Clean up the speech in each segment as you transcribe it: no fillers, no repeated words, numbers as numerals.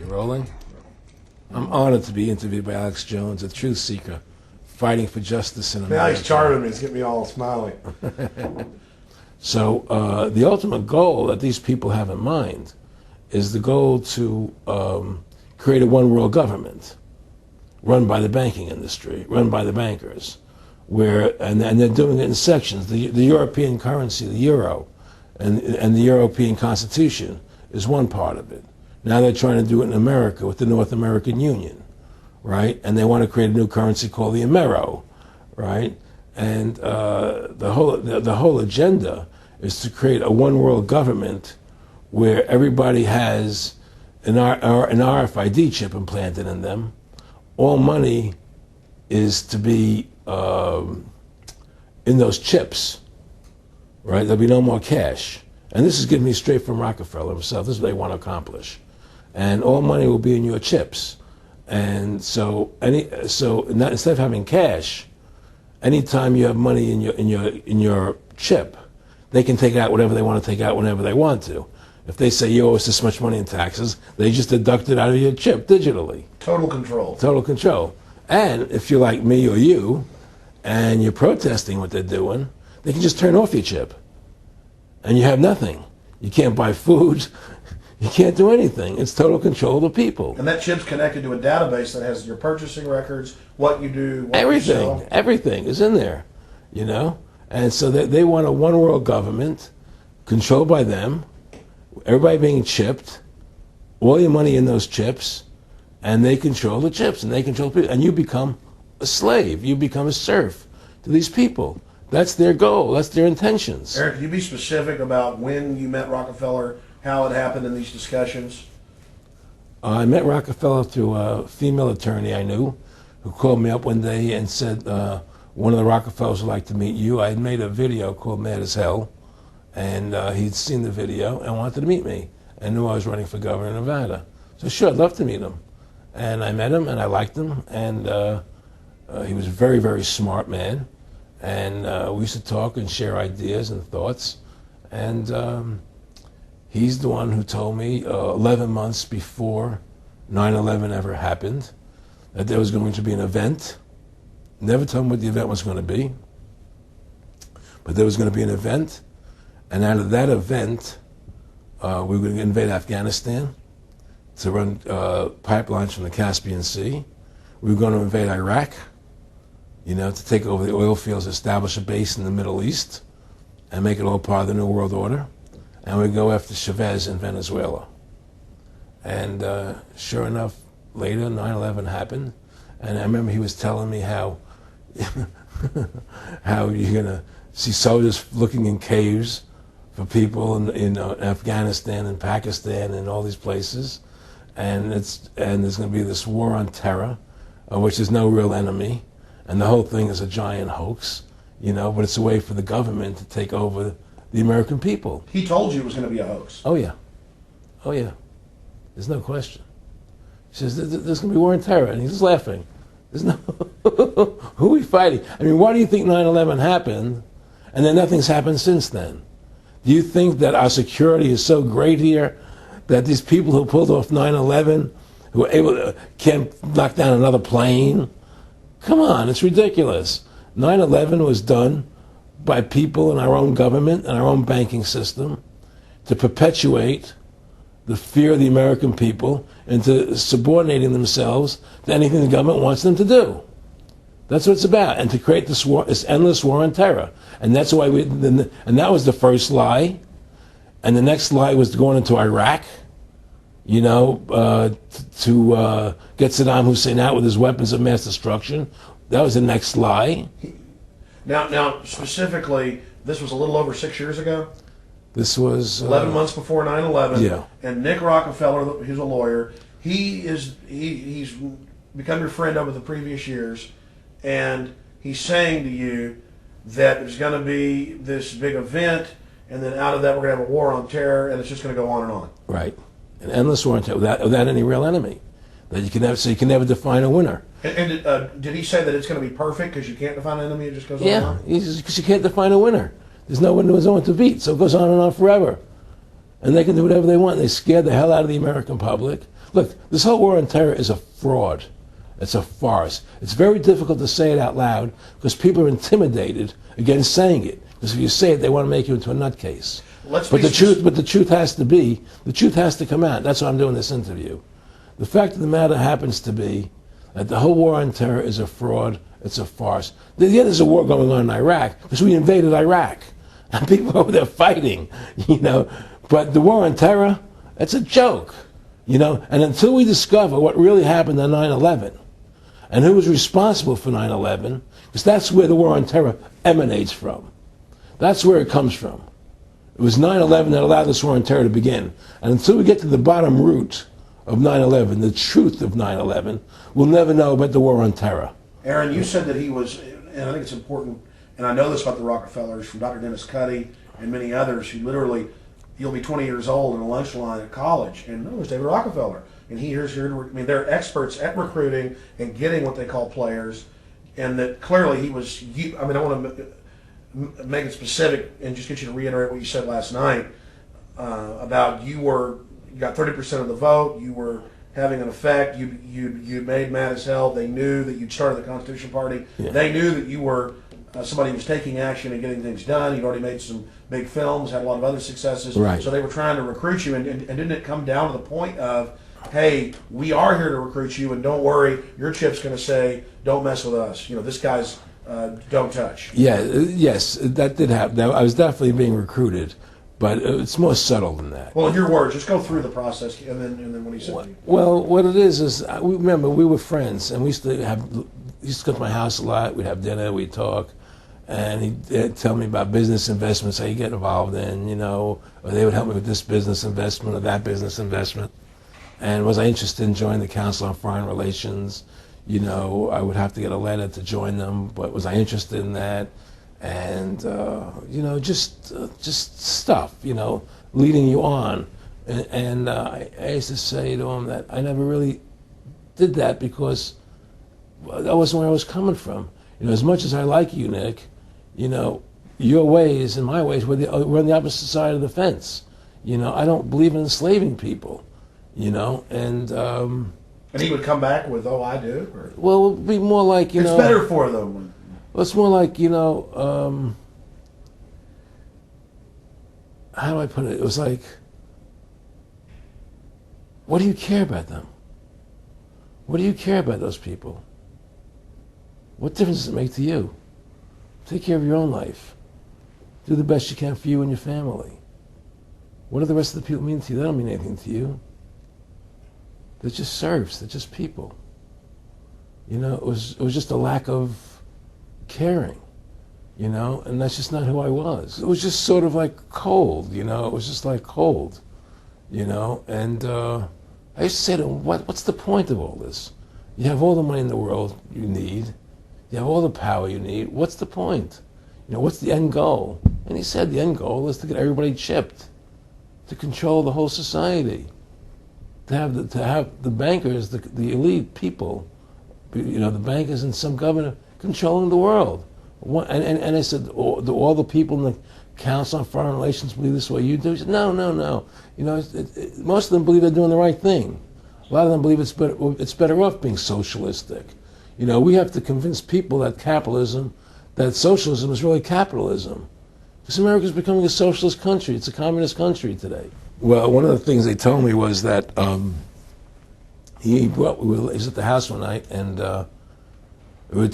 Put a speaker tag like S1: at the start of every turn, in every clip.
S1: Rolling. I'm honored to be interviewed by Alex Jones, a truth seeker, fighting for justice in America.
S2: Now he's charming me. It's getting me all smiling.
S1: So the ultimate goal that these people have in mind is the goal to create a one-world government run by the banking industry, run by the bankers, and they're doing it in sections. The European currency, the euro, and the European Constitution is one part of it. Now they're trying to do it in America with the North American Union, right? And they want to create a new currency called the Amero, right? And the whole agenda is to create a one-world government where everybody has an RFID chip implanted in them. All money is to be in those chips, right? There'll be no more cash. And this is getting me straight from Rockefeller himself. This is what they want to accomplish. And all money will be in your chips. And so instead of having cash, anytime you have money in your chip, they can take out whatever they want to take out whenever they want to. If they say you owe us this much money in taxes, they just deduct it out of your chip digitally.
S2: Total control.
S1: Total control. And if you're like me or you, and you're protesting what they're doing, they can just turn off your chip. And you have nothing. You can't buy food. You can't do anything. It's total control of the people.
S2: And that chip's connected to a database that has your purchasing records, what you do, what
S1: everything,
S2: you sell.
S1: Everything is in there, you know? And so they want a one-world government controlled by them, everybody being chipped, all your money in those chips, and they control the chips, and they control people. And you become a slave. You become a serf to these people. That's their goal. That's their intentions.
S2: Eric, can you be specific about when you met Rockefeller, how it happened in these discussions?
S1: I met Rockefeller through a female attorney I knew who called me up one day and said, one of the Rockefellers would like to meet you. I had made a video called Mad as Hell, and he'd seen the video and wanted to meet me and knew I was running for governor of Nevada. So sure, I'd love to meet him. And I met him, and I liked him, and he was a very, very smart man. And we used to talk and share ideas and thoughts. And he's the one who told me 11 months before 9/11 ever happened that there was going to be an event. Never told me what the event was going to be, but there was going to be an event. And out of that event, we were going to invade Afghanistan to run pipelines from the Caspian Sea. We were going to invade Iraq, you know, to take over the oil fields, establish a base in the Middle East, and make it all part of the New World Order. And we go after Chavez in Venezuela. And sure enough, later, 9/11 happened. And I remember he was telling me how how you're going to see soldiers looking in caves for people in Afghanistan and Pakistan and all these places. And there's going to be this war on terror, which is no real enemy. And the whole thing is a giant hoax, you know, but it's a way for the government to take over the American people.
S2: He told you it was going to be a hoax.
S1: Oh, yeah. Oh, yeah. There's no question. He says, there's going to be war on terror. And he's just laughing. There's no... Who are we fighting? I mean, why do you think 9/11 happened and then nothing's happened since then? Do you think that our security is so great here that these people who pulled off 9/11, who were able to, can't knock down another plane? Come on, it's ridiculous. 9/11 was done by people in our own government and our own banking system to perpetuate the fear of the American people into subordinating themselves to anything the government wants them to do. That's what it's about, and to create this war, this endless war on terror. And that's why and that was the first lie. And the next lie was going into Iraq, you know, to get Saddam Hussein out with his weapons of mass destruction. That was the next lie.
S2: Now, specifically, this was a little over 6 years ago?
S1: This was...
S2: 11 months before 9/11.
S1: Yeah.
S2: And Nick Rockefeller, who's a lawyer, he's become your friend over the previous years, and he's saying to you that there's going to be this big event, and then out of that we're going to have a war on terror, and it's just going to go on and on. Right.
S1: An endless war on terror without any real enemy. That you can never, so you can never define a winner.
S2: And did he say that it's going to be perfect because you can't define an enemy, it just goes on and on?
S1: Yeah, because you can't define a winner. There's no one to beat, so it goes on and on forever. And they can do whatever they want. They scared the hell out of the American public. Look, this whole war on terror is a fraud. It's a farce. It's very difficult to say it out loud because people are intimidated against saying it. Because if you say it, they want to make you into a nutcase. But the truth has to come out. That's why I'm doing this interview. The fact of the matter happens to be that the whole war on terror is a fraud. It's a farce. Yeah, there's a war going on in Iraq because we invaded Iraq. And people over there fighting, But the war on terror, it's a joke, And until we discover what really happened on 9/11 and who was responsible for 9/11, because that's where the war on terror emanates from. That's where it comes from. It was 9/11 that allowed this war on terror to begin. And until we get to the bottom root of 9/11, the truth of 9/11, we'll never know about the war on terror.
S2: Aaron, you said that he was, and I think it's important, and I know this about the Rockefellers from Dr. Dennis Cuddy and many others who literally, you'll be 20 years old in a lunch line at college, and no, there's David Rockefeller. And here's they're experts at recruiting and getting what they call players, and that clearly he was, I want to make it specific and just get you to reiterate what you said last night about you got 30% of the vote, you were having an effect, you made mad as hell, they knew that you'd started the Constitution Party, they knew that you were somebody who was taking action and getting things done, you'd already made some big films, had a lot of other successes,
S1: right.
S2: So they were trying to recruit you, and didn't it come down to the point of, hey, we are here to recruit you, and don't worry, your chip's going to say, don't mess with us, this guy's don't touch.
S1: Yeah, yes, that did happen. I was definitely being recruited, but it's more subtle than that.
S2: Well, in your words, just go through the process, and then what he said.
S1: Well, what it is remember we were friends, and we used to go to my house a lot. We'd have dinner, we'd talk, and he'd tell me about business investments, how you get involved in, or they would help me with this business investment or that business investment. And was I interested in joining the Council on Foreign Relations? I would have to get a letter to join them, but was I interested in that? And, just stuff, leading you on. And I used to say to him that I never really did that because that wasn't where I was coming from. As much as I like you, Nick, your ways and my ways, we're on the opposite side of the fence. I don't believe in enslaving people,
S2: And he would come back with, oh, I do? Or?
S1: Well, it would be more like,
S2: It's better for them.
S1: Well, it's more like, how do I put it? It was like, what do you care about them? What do you care about those people? What difference does it make to you? Take care of your own life. Do the best you can for you and your family. What do the rest of the people mean to you? They don't mean anything to you. They're just serfs. They're just people. It was just a lack of caring, and that's just not who I was. It was just sort of like cold, it was just like cold, and I used to say to him, what's the point of all this? You have all the money in the world you need. You have all the power you need. What's the point? What's the end goal? And he said the end goal is to get everybody chipped, to control the whole society, to have the bankers, the elite people, the bankers and some governor controlling the world. And I said, all the people in the Council on Foreign Relations believe this way you do? He said, no. Most of them believe they're doing the right thing. A lot of them believe it's better off being socialistic. We have to convince people that socialism is really capitalism. Because America's becoming a socialist country. It's a communist country today. Well, one of the things they told me was that he was at the house one night, and he would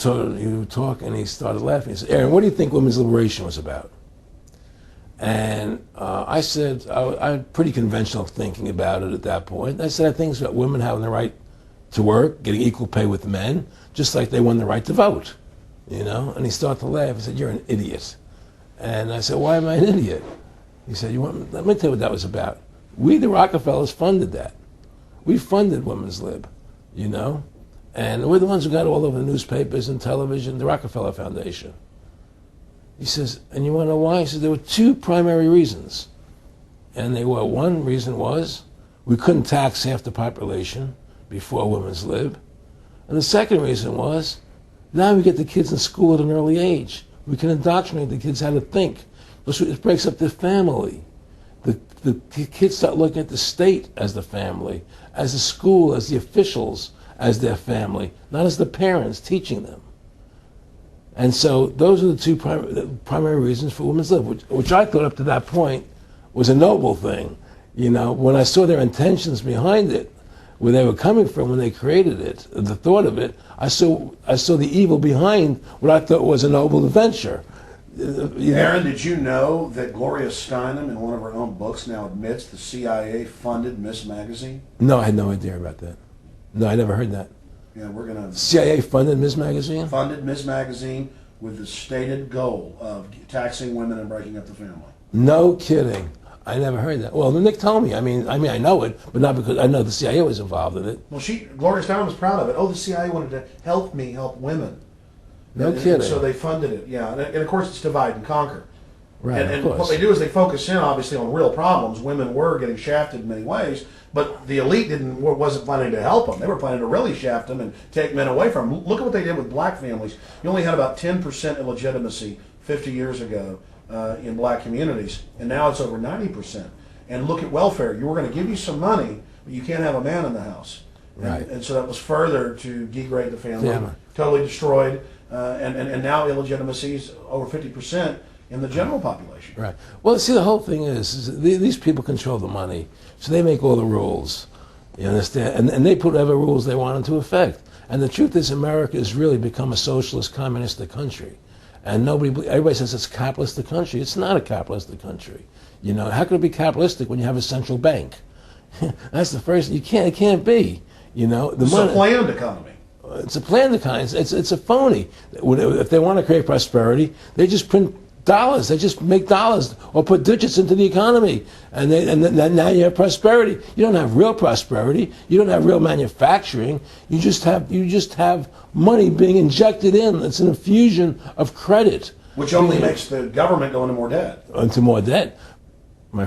S1: talk, and he started laughing. He said, Aaron, what do you think women's liberation was about? And I said, I had pretty conventional thinking about it at that point. I said, I think it's about women having the right to work, getting equal pay with men, just like they won the right to vote, And he started to laugh. He said, you're an idiot. And I said, why am I an idiot? He said, let me tell you what that was about. We, the Rockefellers, funded that. We funded women's lib, And we're the ones who got all over the newspapers and television, the Rockefeller Foundation. He says, and you want to know why? He says, there were two primary reasons. And one reason was we couldn't tax half the population before women's lib. And the second reason was, now we get the kids in school at an early age. We can indoctrinate the kids how to think. It breaks up the family. The the kids start looking at the state as the family, as the school, as the officials, as their family, not as the parents teaching them. And so those are the two primary reasons for women's lib, which I thought up to that point was a noble thing. You know, when I saw their intentions behind it, where they were coming from when they created it, the thought of it, I saw the evil behind what I thought was a noble venture.
S2: Aaron, did you know that Gloria Steinem, in one of her own books, now admits the CIA funded Miss Magazine?
S1: No, I had no idea about that. No, I never heard that.
S2: Yeah, we're going to...
S1: CIA funded Miss Magazine?
S2: Funded Miss Magazine with the stated goal of taxing women and breaking up the family.
S1: No kidding. I never heard that. Well, Nick told me. I mean, I know it, but not because I know the CIA was involved in it.
S2: Well, Gloria Steinem was proud of it. Oh, the CIA wanted to help women.
S1: No kidding.
S2: So they funded it, yeah. And of course, it's divide and conquer.
S1: Right,
S2: and what they do is they focus in, obviously, on real problems. Women were getting shafted in many ways, but the elite wasn't planning to help them. They were planning to really shaft them and take men away from them. Look at what they did with black families. You only had about 10% illegitimacy 50 years ago in black communities, and now it's over 90%. And look at welfare. You were going to give you some money, but you can't have a man in the house.
S1: Right.
S2: And so that was further to degrade the family,
S1: Yeah.
S2: totally destroyed. And now illegitimacy is over 50% in the general population.
S1: Right. Well, see, the whole thing is these people control the money, so they make all the rules. You understand? And they put whatever rules they want into effect. And the truth is, America has really become a socialist, communistic country. And everybody says it's a capitalistic country. It's not a capitalistic country. You know, how could it be capitalistic when you have a central bank? That's the first. It can't be. You know,
S2: It's a planned economy.
S1: It's a planned economy. It's a phony. If they want to create prosperity, they just print dollars. They just make dollars or put digits into the economy, and then now you have prosperity. You don't have real prosperity. You don't have real manufacturing. You just have money being injected in. It's an infusion of credit,
S2: Which only makes the government go into more debt.
S1: Into more debt. My